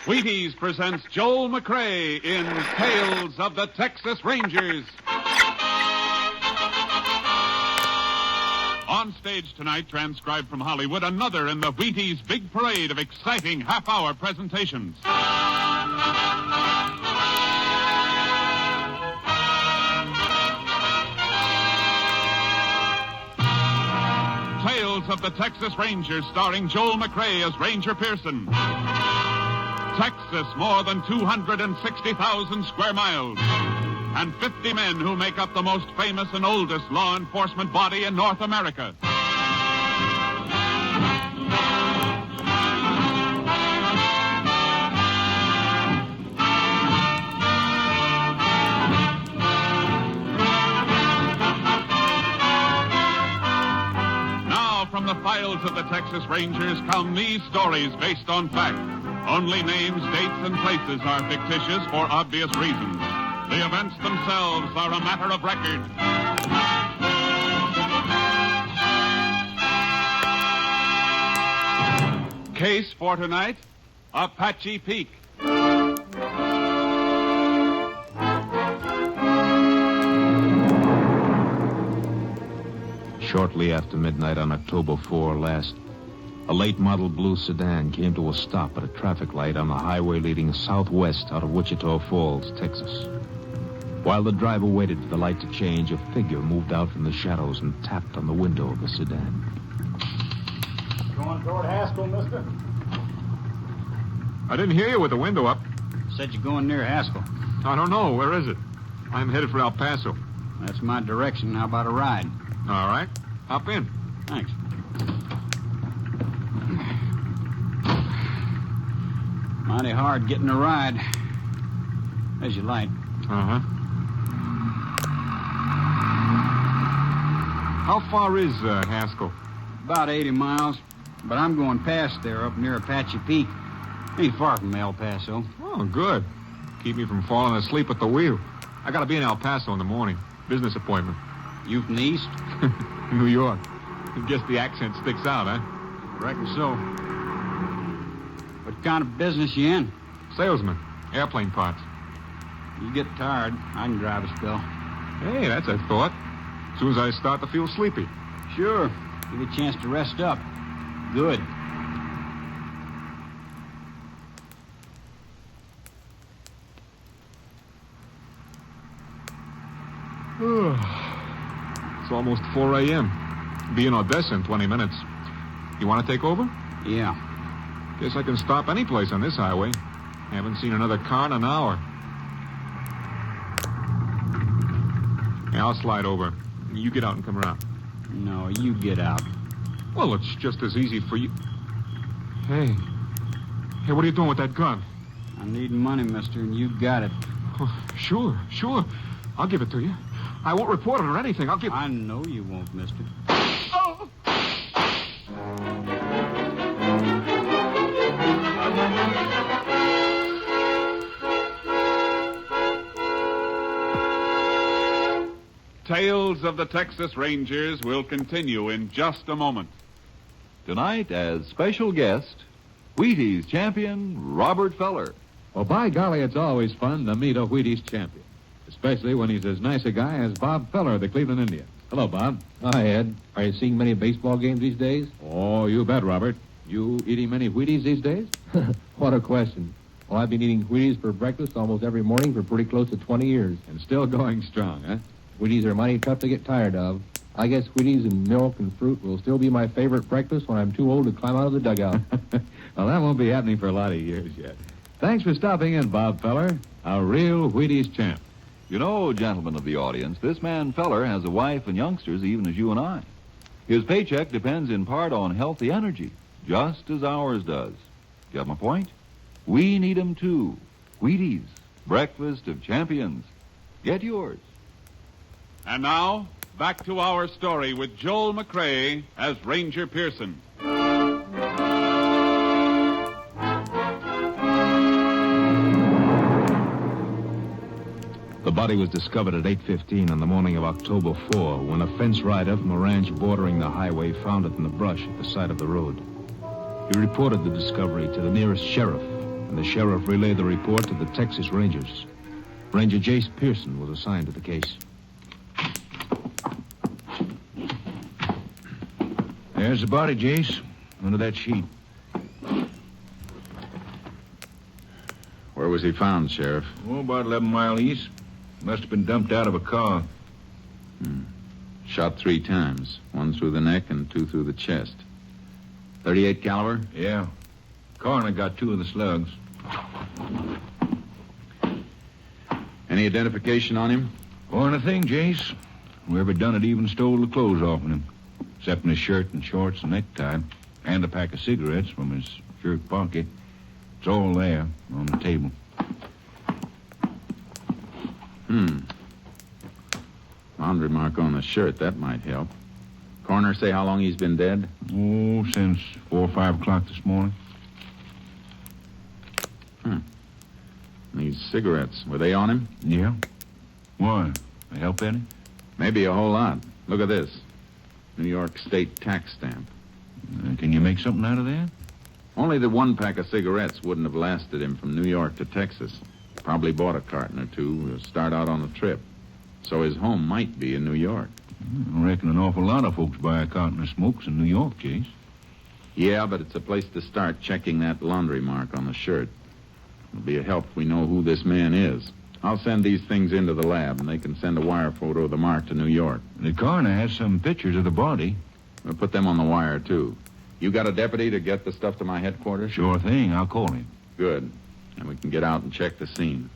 Wheaties presents Joel McCrea in Tales of the Texas Rangers. On stage tonight, transcribed from Hollywood, another in the Wheaties big parade of exciting half-hour presentations. Tales of the Texas Rangers, starring Joel McCrea as Ranger Pearson. Texas, more than 260,000 square miles. And 50 men who make up the most famous and oldest law enforcement body in North America. Now, from the files of the Texas Rangers come these stories based on fact. Only names, dates, and places are fictitious for obvious reasons. The events themselves are a matter of record. Case for tonight, Apache Peak. Shortly after midnight on October 4 last, a late model blue sedan came to a stop at a traffic light on the highway leading southwest out of Wichita Falls, Texas. While the driver waited for the light to change, a figure moved out from the shadows and tapped on the window of the sedan. Going toward Haskell, mister? I didn't hear you with the window up. Said you're going near Haskell. I don't know. Where is it? I'm headed for El Paso. That's my direction. How about a ride? All right. Hop in. Thanks. Mighty hard getting a ride. There's your light. Uh-huh. How far is Haskell? About 80 miles. But I'm going past there up near Apache Peak. Ain't far from El Paso. Oh, good. Keep me from falling asleep at the wheel. I gotta be in El Paso in the morning. Business appointment. You from the east? New York. I guess the accent sticks out, huh? Reckon so. What kind of business you in? Salesman. Airplane parts. You get tired, I can drive a spell. Hey, that's a thought. As soon as I start to feel sleepy. Sure. Give you a chance to rest up. Good. It's almost 4 a.m. Be in Odessa in 20 minutes. You want to take over? Yeah. Guess I can stop any place on this highway. Haven't seen another car in an hour. Yeah, I'll slide over. You get out and come around. No, you get out. Well, it's just as easy for you. Hey, what are you doing with that gun? I need money, mister, and you got it. Oh, sure. I'll give it to you. I won't report it or anything. I'll give... I know you won't, mister. Oh! Tales of the Texas Rangers will continue in just a moment. Tonight, as special guest, Wheaties champion Robert Feller. Well, by golly, it's always fun to meet a Wheaties champion, especially when he's as nice a guy as Bob Feller of the Cleveland Indians. Hello, Bob. Hi, Ed. Are you seeing many baseball games these days? Oh, you bet, Robert. You eating many Wheaties these days? What a question. Well, I've been eating Wheaties for breakfast almost every morning for pretty close to 20 years. And still going strong, huh? Wheaties are mighty tough to get tired of. I guess Wheaties and milk and fruit will still be my favorite breakfast when I'm too old to climb out of the dugout. Well, that won't be happening for a lot of years yet. Thanks for stopping in, Bob Feller, a real Wheaties champ. You know, gentlemen of the audience, this man Feller has a wife and youngsters even as you and I. His paycheck depends in part on healthy energy, just as ours does. Get my point? We need 'em too. Wheaties, breakfast of champions. Get yours. And now, back to our story with Joel McCrea as Ranger Pearson. The body was discovered at 8:15 on the morning of October 4 when a fence rider from a ranch bordering the highway found it in the brush at the side of the road. He reported the discovery to the nearest sheriff, and the sheriff relayed the report to the Texas Rangers. Ranger Jace Pearson was assigned to the case. There's the body, Jace, under that sheet. Where was he found, Sheriff? Oh, about 11 miles east. Must have been dumped out of a car. Shot 3 times. 1 through the neck and 2 through the chest. 38 caliber? Yeah. Coroner got 2 of the slugs. Any identification on him? Or anything, Jace. Whoever done it even stole the clothes off of him. Except his shirt and shorts and necktie. And a pack of cigarettes from his shirt pocket. It's all there on the table. Laundry mark on the shirt. That might help. Coroner say how long he's been dead? Oh, since 4 or 5 o'clock this morning. These cigarettes, were they on him? Yeah. Why? They help any? Maybe a whole lot. Look at this. New York State tax stamp. Can you make something out of that? Only the 1 pack of cigarettes wouldn't have lasted him from New York to Texas. Probably bought a carton or 2 to start out on the trip. So his home might be in New York. I reckon an awful lot of folks buy a carton of smokes in New York, Jace. Yeah, but it's a place to start checking that laundry mark on the shirt. It'll be a help if we know who this man is. I'll send these things into the lab, and they can send a wire photo of the mark to New York. The coroner has some pictures of the body. We'll put them on the wire, too. You got a deputy to get the stuff to my headquarters? Sure thing. I'll call him. Good. And we can get out and check the scene.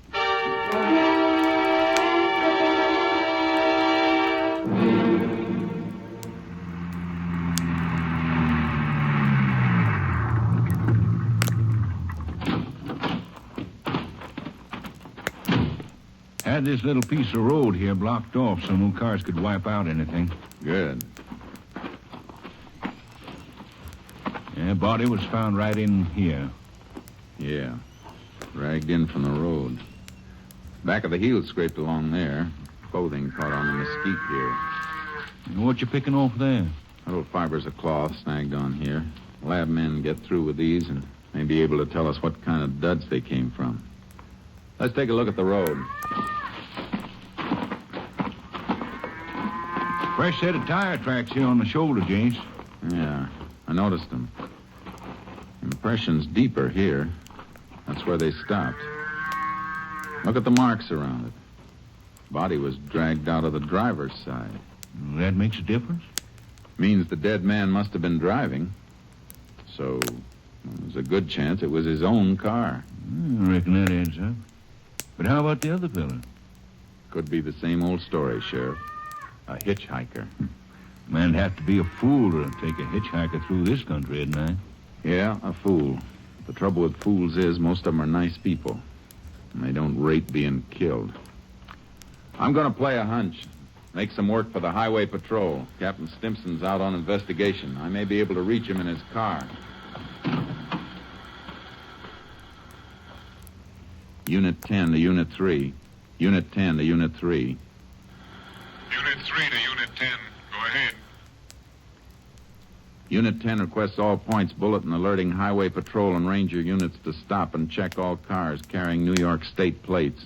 Had this little piece of road here blocked off so no cars could wipe out anything. Good. Yeah, body was found right in here. Yeah. Dragged in from the road. Back of the heel scraped along there. Clothing caught on the mesquite here. What you picking off there? Little fibers of cloth snagged on here. Lab men get through with these and may be able to tell us what kind of duds they came from. Let's take a look at the road. Fresh set of tire tracks here on the shoulder, Jace. Yeah, I noticed them. Impressions deeper here. That's where they stopped. Look at the marks around it. Body was dragged out of the driver's side. That makes a difference? Means the dead man must have been driving. So, there's a good chance it was his own car. I reckon that adds up. But how about the other fella? Could be the same old story, Sheriff. A hitchhiker. Man'd have to be a fool to take a hitchhiker through this country at night. Yeah, a fool. The trouble with fools is most of them are nice people. And they don't rate being killed. I'm going to play a hunch. Make some work for the highway patrol. Captain Stimpson's out on investigation. I may be able to reach him in his car. Unit 10 to Unit 3. Unit 10 to Unit 3. Unit 3 to Unit 10. Go ahead. Unit 10 requests all points bulletin alerting highway patrol and ranger units to stop and check all cars carrying New York State plates.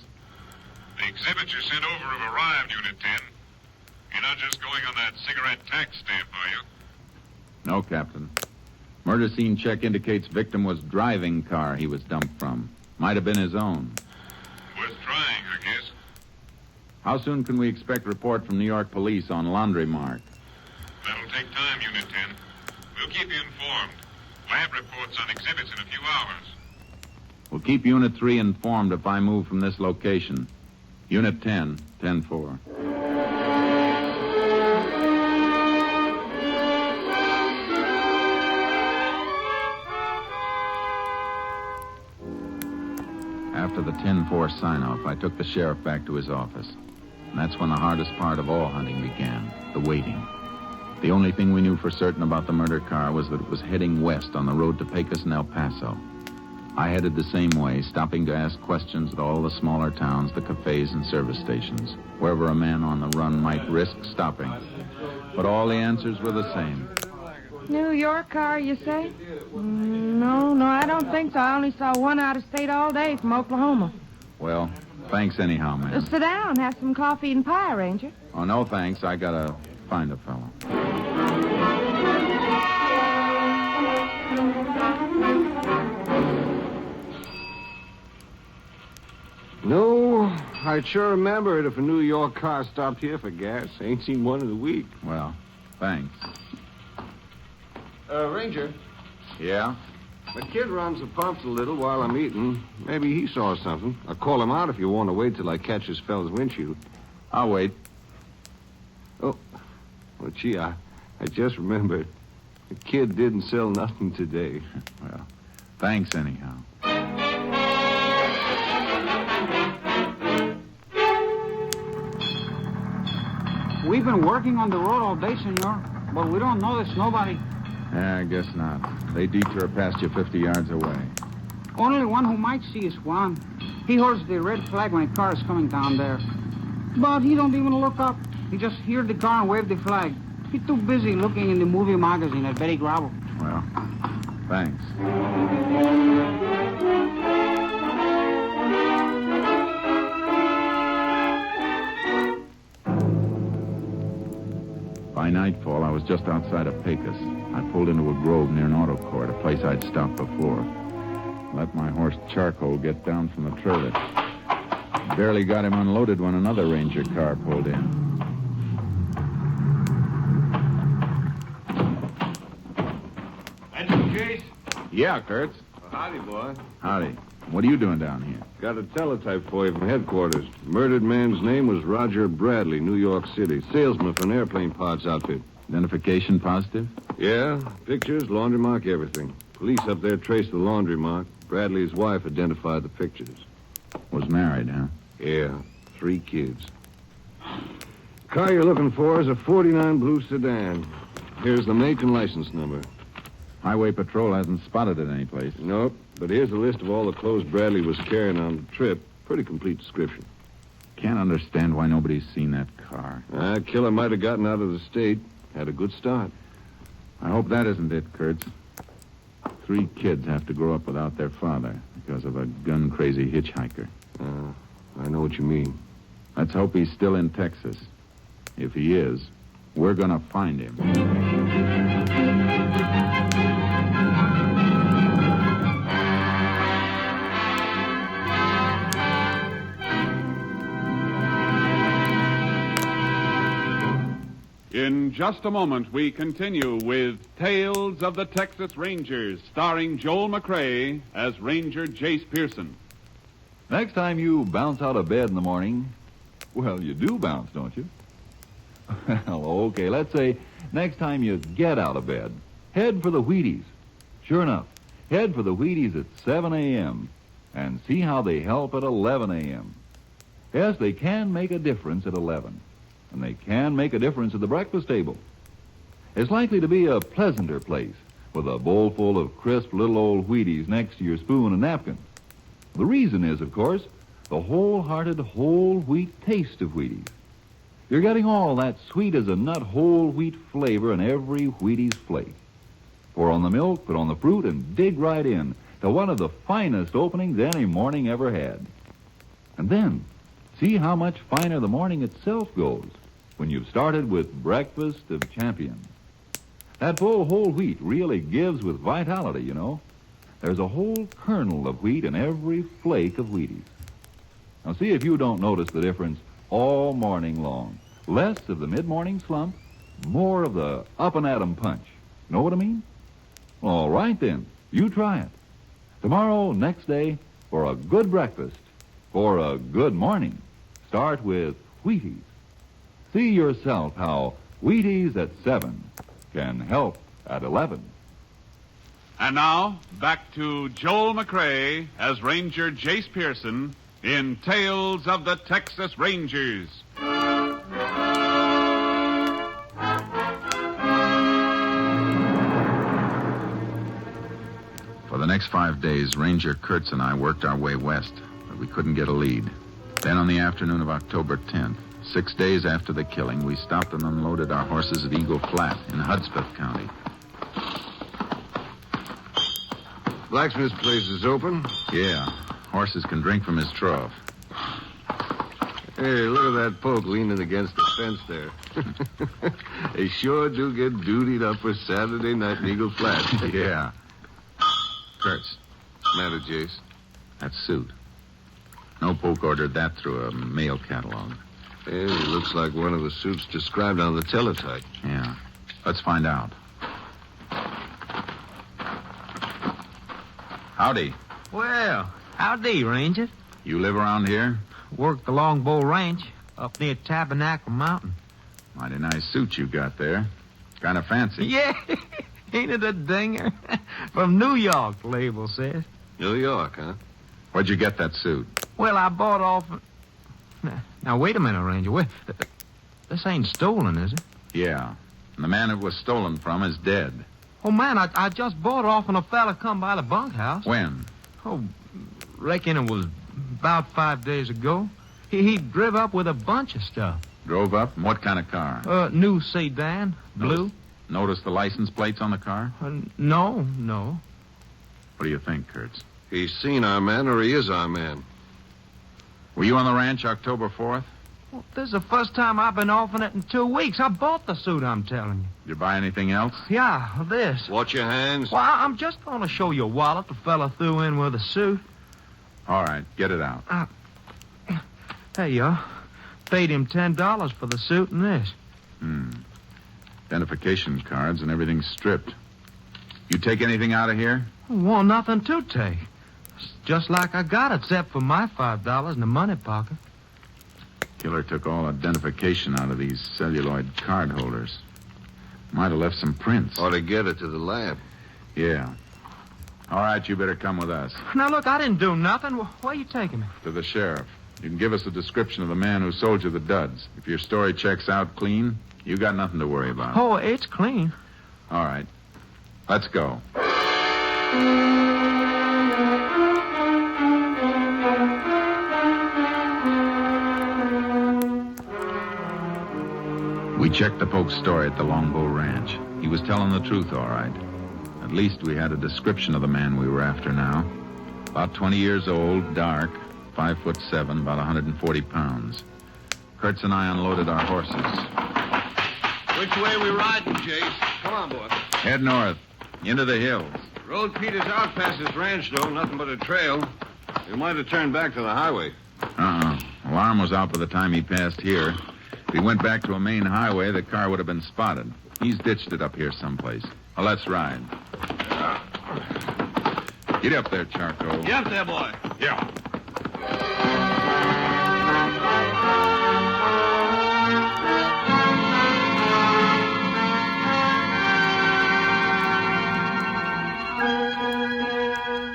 The exhibits you sent over have arrived, Unit 10. You're not just going on that cigarette tax stamp, are you? No, Captain. Murder scene check indicates victim was driving car he was dumped from. Might have been his own. Worth trying, I guess. How soon can we expect report from New York police on laundry mark? That'll take time, Unit 10. We'll keep you informed. Lab reports on exhibits in a few hours. We'll keep Unit 3 informed if I move from this location. Unit 10, 10-4. After the 10-4 sign-off, I took the sheriff back to his office. And that's when the hardest part of all hunting began, the waiting. The only thing we knew for certain about the murder car was that it was heading west on the road to Pecos and El Paso. I headed the same way, stopping to ask questions at all the smaller towns, the cafes and service stations, wherever a man on the run might risk stopping. But all the answers were the same. New York car, you say? No, I don't think so. I only saw one out of state all day from Oklahoma. Well, thanks anyhow, ma'am. Sit down. Have some coffee and pie, Ranger. Oh, no, thanks. I gotta find a fellow. No, I'd sure remember it if a New York car stopped here for gas. Ain't seen one in a week. Well, thanks. Ranger, Yeah? the kid runs the pumps a little while I'm eating. Maybe he saw something. I'll call him out if you want to wait till I catch this fella's windshield. I'll wait. Oh, well, gee, I just remembered. The kid didn't sell nothing today. Well, thanks anyhow. We've been working on the road all day, senor, but we don't notice nobody. Yeah, I guess not. They detour past you 50 yards away. Only one who might see is Juan. He holds the red flag when a car is coming down there. But he don't even look up. He just hears the car and wave the flag. He's too busy looking in the movie magazine at Betty Gravel. Well, thanks. By nightfall, I was just outside of Pecos. I pulled into a grove near an auto court, a place I'd stopped before. Let my horse Charcoal get down from the trailer. Barely got him unloaded when another Ranger car pulled in. Ranger Jace? Yeah, Kurtz. Howdy, boy. Howdy. What are you doing down here? Got a teletype for you from headquarters. Murdered man's name was Roger Bradley, New York City. Salesman for an airplane parts outfit. Identification positive? Yeah, pictures, laundry mark, everything. Police up there traced the laundry mark. Bradley's wife identified the pictures. Was married, huh? Yeah, 3 kids. Car you're looking for is a 49 blue sedan. Here's the make and license number. Highway Patrol hasn't spotted it anyplace. Nope, but here's a list of all the clothes Bradley was carrying on the trip. Pretty complete description. Can't understand why nobody's seen that car. Killer might have gotten out of the state. Had a good start. I hope that isn't it, Kurtz. 3 kids have to grow up without their father because of a gun-crazy hitchhiker. I know what you mean. Let's hope he's still in Texas. If he is, we're gonna find him. In just a moment, we continue with Tales of the Texas Rangers, starring Joel McCrea as Ranger Jace Pearson. Next time you bounce out of bed in the morning, well, you do bounce, don't you? Well, okay, let's say next time you get out of bed, head for the Wheaties. Sure enough, head for the Wheaties at 7 a.m. and see how they help at 11 a.m. Yes, they can make a difference at 11. And they can make a difference at the breakfast table. It's likely to be a pleasanter place with a bowl full of crisp little old Wheaties next to your spoon and napkin. The reason is, of course, the wholehearted whole wheat taste of Wheaties. You're getting all that sweet-as-a-nut whole wheat flavor in every Wheaties flake. Pour on the milk, put on the fruit, and dig right in to one of the finest openings any morning ever had. And then, see how much finer the morning itself goes when you've started with breakfast of champions. That full whole wheat really gives with vitality, you know. There's a whole kernel of wheat in every flake of Wheaties. Now see if you don't notice the difference all morning long. Less of the mid-morning slump, more of the up-and-at-'em punch. Know what I mean? All right, then. You try it. Tomorrow, next day, for a good breakfast, for a good morning, start with Wheaties. See yourself how Wheaties at 7 can help at 11. And now, back to Joel McCrea as Ranger Jace Pearson in Tales of the Texas Rangers. For the next 5 days, Ranger Kurtz and I worked our way west, but we couldn't get a lead. Then on the afternoon of October 10th, 6 days after the killing, we stopped and unloaded our horses at Eagle Flat in Hudspeth County. Blacksmith's place is open. Yeah. Horses can drink from his trough. Hey, look at that poke leaning against the fence there. They sure do get dutied up for Saturday night in Eagle Flat. Yeah. Kurtz, Matter, Jace? that suit. No poke ordered that through a mail catalog. Hey, it looks like one of the suits described on the teletype. Yeah. Let's find out. Howdy. Well, howdy, Ranger. You live around here? Work the Longbow Ranch up near Tabernacle Mountain. Mighty nice suit you got there. Kind of fancy. Yeah, ain't it a dinger? From New York, the label says. New York, huh? Where'd you get that suit? Well, I bought off... Now, wait a minute, Ranger. This ain't stolen, is it? Yeah. And the man it was stolen from is dead. Oh, man, I just bought off and a fella come by the bunkhouse. When? Oh, reckon it was about 5 days ago. He drove up with a bunch of stuff. Drove up? What kind of car? New sedan, blue. Notice the license plates on the car? No. What do you think, Kurtz? He's seen our man or he is our man. Were you on the ranch October 4th? Well, this is the first time I've been off in it in 2 weeks. I bought the suit, I'm telling you. Did you buy anything else? Yeah, this. Watch your hands. Well, I'm just going to show you a wallet the fella threw in with the suit. All right, get it out. There you are. Paid him $10 for the suit and this. Identification cards and everything stripped. You take anything out of here? Well, nothing to take. It's just like I got it, except for my $5 in the money pocket. Killer took all identification out of these celluloid card holders. Might have left some prints. Ought to get it to the lab. Yeah. All right, you better come with us. Now, look, I didn't do nothing. Where are you taking me? To the sheriff. You can give us a description of the man who sold you the duds. If your story checks out clean, you got nothing to worry about. Oh, it's clean. All right. Let's go. We checked the poke's story at the Longbow Ranch. He was telling the truth, all right. At least we had a description of the man we were after now. About 20 years old, dark, 5'7", about 140 pounds. Kurtz and I unloaded our horses. Which way we riding, Jace? Come on, boy. Head north, into the hills. Road peters out past this ranch, though. Nothing but a trail. We might have turned back to the highway. Alarm was out by the time he passed here. If he went back to a main highway, the car would have been spotted. He's ditched it up here someplace. Well, let's ride. Get up there, Charco. Get up there, boy. Yeah.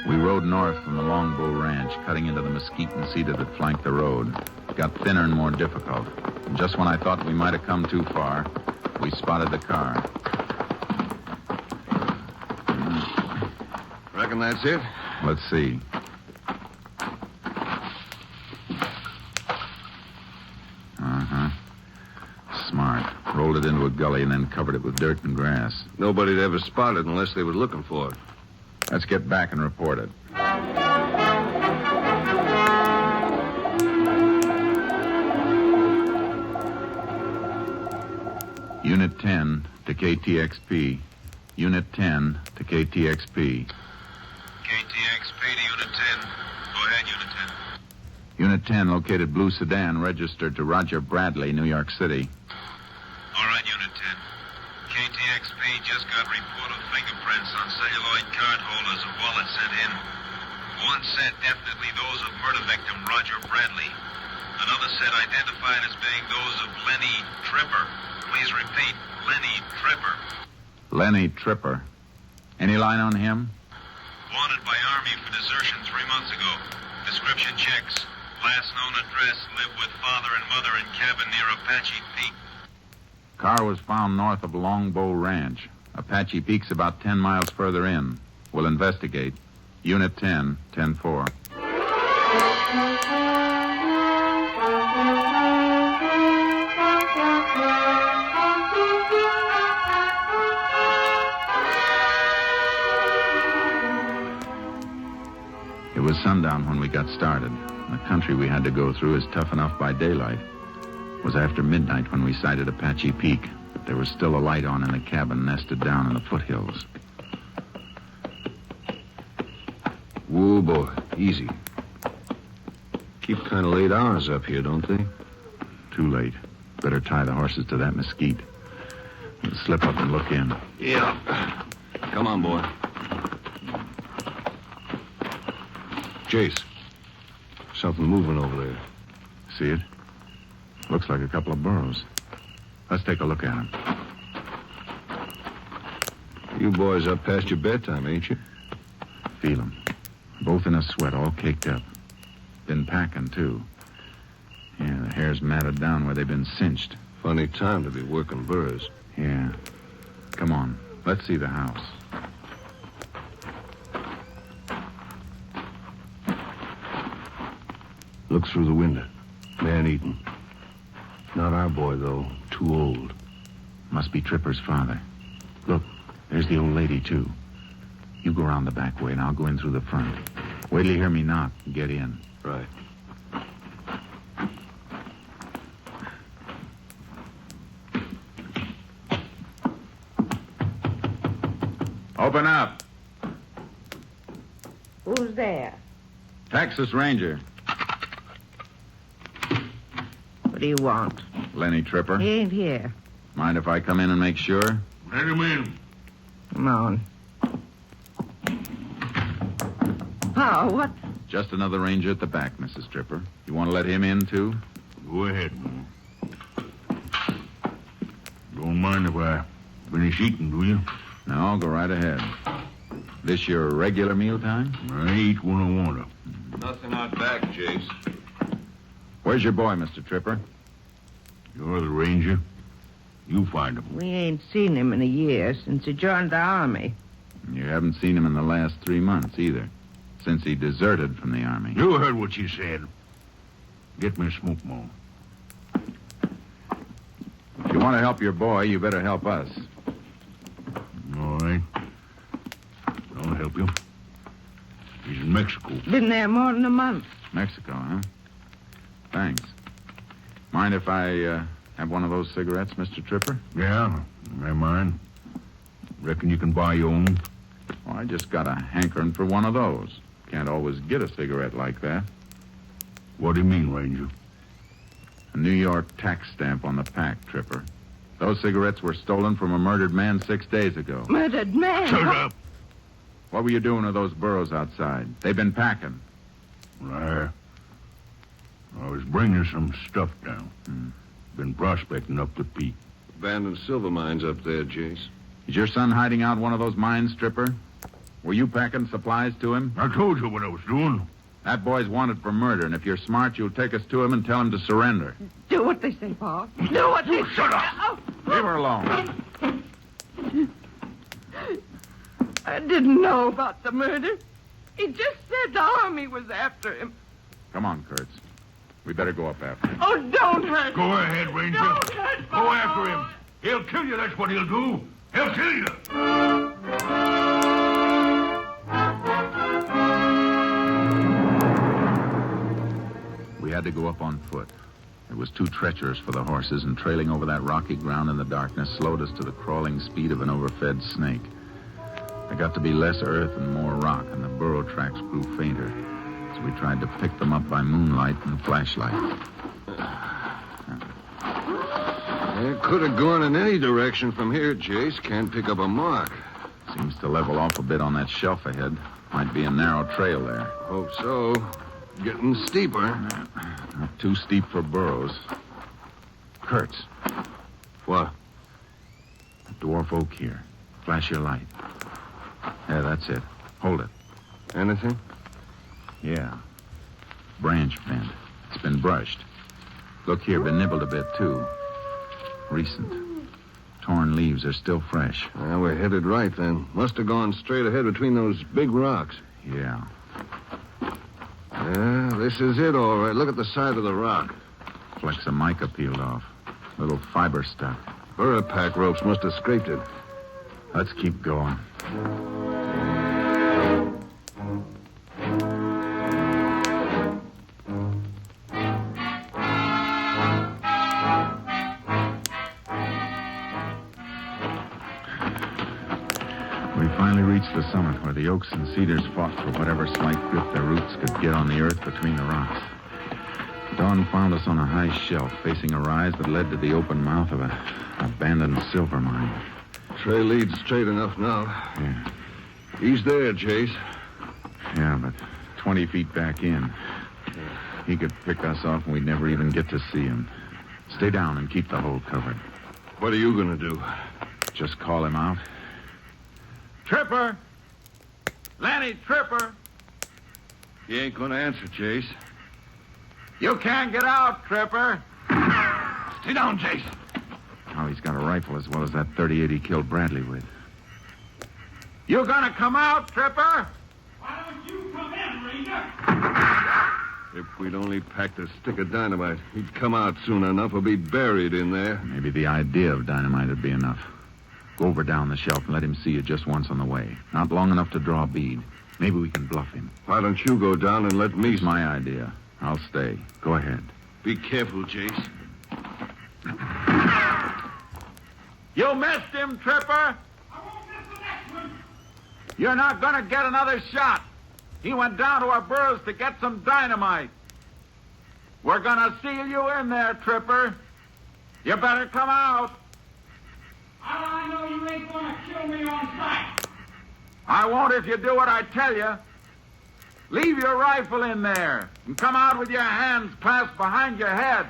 We rode north from the Longbow Ranch, cutting into the mesquite and cedar that flanked the road. It got thinner and more difficult. And just when I thought we might have come too far, we spotted the car. Reckon that's it? Let's see. Smart. Rolled it into a gully and then covered it with dirt and grass. Nobody'd ever spot it unless they were looking for it. Let's get back and report it. Unit 10 to KTXP. Unit 10 to KTXP. KTXP to Unit 10. Go ahead, Unit 10. Unit 10 located blue sedan registered to Roger Bradley, New York City. All right, Unit 10. KTXP just got report of fingerprints on celluloid card holders of wallets sent in. One set definitely those of murder victim Roger Bradley. Another set identified as being those of Lenny Tripper. Please repeat, Lenny Tripper. Lenny Tripper. Any line on him? Wanted by Army for desertion 3 months ago. Description checks. Last known address, lived with father and mother in cabin near Apache Peak. Car was found north of Longbow Ranch. Apache Peak's about 10 miles further in. We'll investigate. Unit 10, 10-4. sundown when we got started. The country we had to go through is tough enough by daylight. It was after midnight when we sighted Apache Peak. There was still a light on in the cabin nested down in the foothills. Whoa, boy. Easy. Keep kind of late hours up here, don't they? Too late. Better tie the horses to that mesquite. We'll slip up and look in. Yeah. Come on, boy. Jace. Something moving over there. See it? Looks like a couple of burros. Let's take a look at them. You boys up past your bedtime, ain't you? Feel them. Both in a sweat, all caked up. Been packing, too. Yeah, the hair's matted down where they've been cinched. Funny time to be working burros. Yeah. Come on. Let's see the house. Look through the window. Man-eaten. Not our boy, though. Too old. Must be Tripper's father. Look, there's the old lady, too. You go around the back way, and I'll go in through the front. Wait till you hear me knock and get in. Right. Open up. Who's there? Texas Ranger. What do you want? Lenny Tripper. He ain't here. Mind if I come in and make sure? Let him in. Come on. Oh, what? Just another ranger at the back, Mrs. Tripper. You want to let him in, too? Go ahead, man. Don't mind if I finish eating, do you? No, go right ahead. This your regular mealtime? I eat when I want to. Nothing out back, Jace. Where's your boy, Mr. Tripper? You're the ranger. You find him. We ain't seen him in a year since he joined the army. You haven't seen him in the last 3 months, either. Since he deserted from the army. You heard what she said. Get me a smoke more. If you want to help your boy, you better help us. All right. I'll help you. He's in Mexico. Been there more than a month. Mexico, huh? Thanks. Mind if I have one of those cigarettes, Mr. Tripper? Yeah, I mind. Reckon you can buy your own? Well, I just got a hankering for one of those. Can't always get a cigarette like that. What do you mean, Ranger? A New York tax stamp on the pack, Tripper. Those cigarettes were stolen from a murdered man 6 days ago. Murdered man? Shut up! What were you doing with those burros outside? They've been packing. I was bringing some stuff down. Been prospecting up the peak. Abandoned silver mines up there, Jace. Is your son hiding out one of those mines, Tripper? Were you packing supplies to him? I told you what I was doing. That boy's wanted for murder, and if you're smart, you'll take us to him and tell him to surrender. Do what they say, Pa. Do what they say. Shut up! Leave her alone. I didn't know about the murder. He just said the army was after him. Come on, Kurtz. We better go up after him. Oh, don't hurt him. Go ahead, Ranger. Don't hurt him. Go after him. He'll kill you, that's what he'll do. He'll kill you. We had to go up on foot. It was too treacherous for the horses, and trailing over that rocky ground in the darkness slowed us to the crawling speed of an overfed snake. There got to be less earth and more rock, and the burro tracks grew fainter. So we tried to pick them up by moonlight and flashlight. It could have gone in any direction from here, Jace. Can't pick up a mark. Seems to level off a bit on that shelf ahead. Might be a narrow trail there. Hope so. Getting steeper. Not too steep for burros. Kurtz. What? Dwarf oak here. Flash your light. Yeah, that's it. Hold it. Anything? Yeah. Branch bent. It's been brushed. Look here, been nibbled a bit, too. Recent. Torn leaves are still fresh. Well, we're headed right, then. Must have gone straight ahead between those big rocks. Yeah. Yeah, this is it, all right. Look at the side of the rock. Flecks of mica peeled off. Little fiber stuck. Burra pack ropes must have scraped it. Let's keep going. reached the summit where the oaks and cedars fought for whatever slight grip their roots could get on the earth between the rocks. Dawn found us on a high shelf facing a rise that led to the open mouth of an abandoned silver mine. Trail leads straight enough now. Yeah. He's there, Jace. Yeah, but 20 feet back in. He could pick us off and we'd never even get to see him. Stay down and keep the hole covered. What are you going to do? Just call him out. Tripper! Lanny Tripper! He ain't going to answer, Jace. You can't get out, Tripper. Stay down, Jace. Oh, he's got a rifle as well as that .38 he killed Bradley with. You gonna come out, Tripper? Why don't you come in, Ranger? If we'd only packed a stick of dynamite, he'd come out soon enough or be buried in there. Maybe the idea of dynamite would be enough. Go over down the shelf and let him see you just once on the way. Not long enough to draw a bead. Maybe we can bluff him. Why don't you go down and let me... It's my idea. I'll stay. Go ahead. Be careful, Jace. You missed him, Tripper. I won't miss the next one. You're not gonna get another shot. He went down to our burrows to get some dynamite. We're gonna seal you in there, Tripper. You better come out. How do I know you ain't gonna kill me on sight? I won't if you do what I tell you. Leave your rifle in there and come out with your hands clasped behind your head.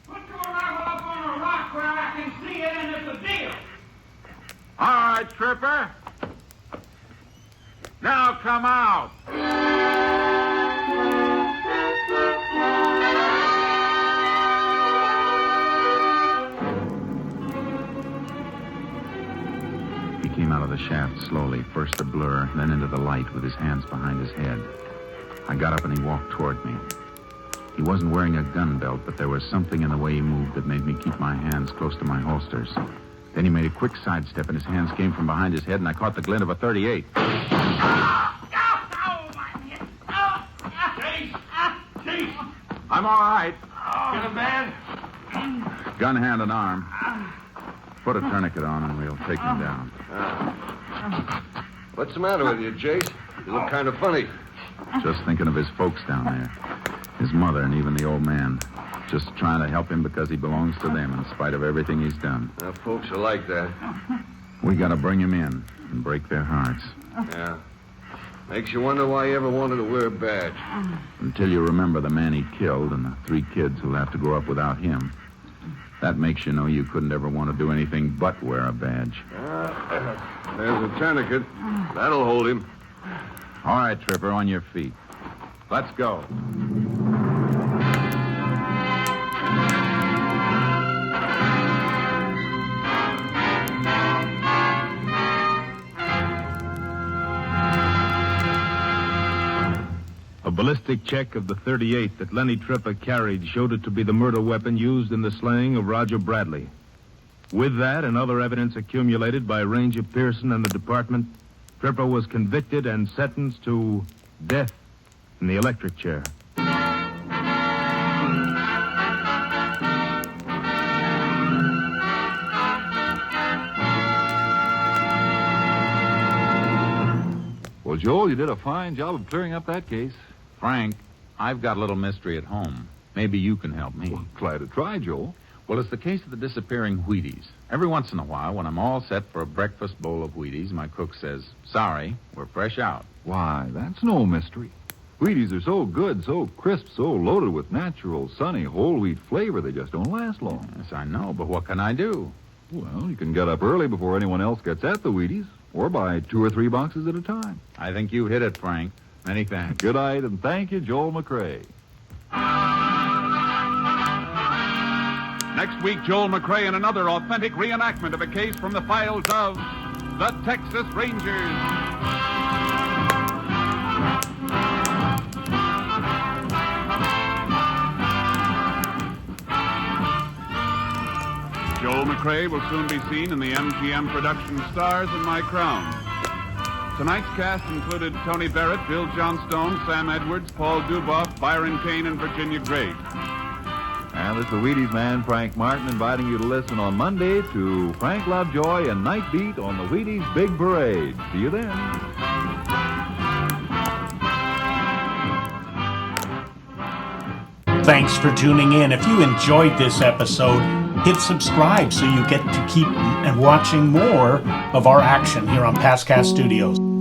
Put your rifle up on a rock where I can see it, and it's a deal. All right, Tripper. Now come out. He came out of the shaft slowly, first a blur, then into the light with his hands behind his head. I got up and he walked toward me. He wasn't wearing a gun belt, but there was something in the way he moved that made me keep my hands close to my holsters. Then he made a quick sidestep and his hands came from behind his head and I caught the glint of a .38. Jace! I'm all right. Get him, man. Gun, hand, and arm. Put a tourniquet on and we'll take him down. What's the matter with you, Jace? You look kind of funny. Just thinking of his folks down there. His mother and even the old man. Just trying to help him because he belongs to them in spite of everything he's done. Folks are like that. We gotta bring him in and break their hearts. Yeah. Makes you wonder why he ever wanted to wear a badge. Until you remember the man he killed and the 3 kids who'll have to grow up without him. That makes you know you couldn't ever want to do anything but wear a badge. There's a tourniquet. That'll hold him. All right, Tripper, on your feet. Let's go. A ballistic check of the .38 that Lenny Tripper carried showed it to be the murder weapon used in the slaying of Roger Bradley. With that and other evidence accumulated by Ranger Pearson and the department, Tripper was convicted and sentenced to death in the electric chair. Well, Joel, you did a fine job of clearing up that case. Frank, I've got a little mystery at home. Maybe you can help me. Well, glad to try, Joel. Well, it's the case of the disappearing Wheaties. Every once in a while, when I'm all set for a breakfast bowl of Wheaties, my cook says, "Sorry, we're fresh out." Why, that's no mystery. Wheaties are so good, so crisp, so loaded with natural, sunny, whole wheat flavor, they just don't last long. Yes, I know, but what can I do? Well, you can get up early before anyone else gets at the Wheaties, or buy 2 or 3 boxes at a time. I think you hit it, Frank. Many thanks. Good night, and thank you, Joel McCrea. Next week, Joel McCrea in another authentic reenactment of a case from the files of the Texas Rangers. Joel McCrea will soon be seen in the MGM production Stars in My Crown. Tonight's cast included Tony Barrett, Bill Johnstone, Sam Edwards, Paul Duboff, Byron Kane, and Virginia Gray. And this is the Wheaties man, Frank Martin, inviting you to listen on Monday to Frank Lovejoy and Night Beat on the Wheaties Big Parade. See you then. Thanks for tuning in. If you enjoyed this episode, hit subscribe so you get to keep watching more of our action here on PastCast Studios.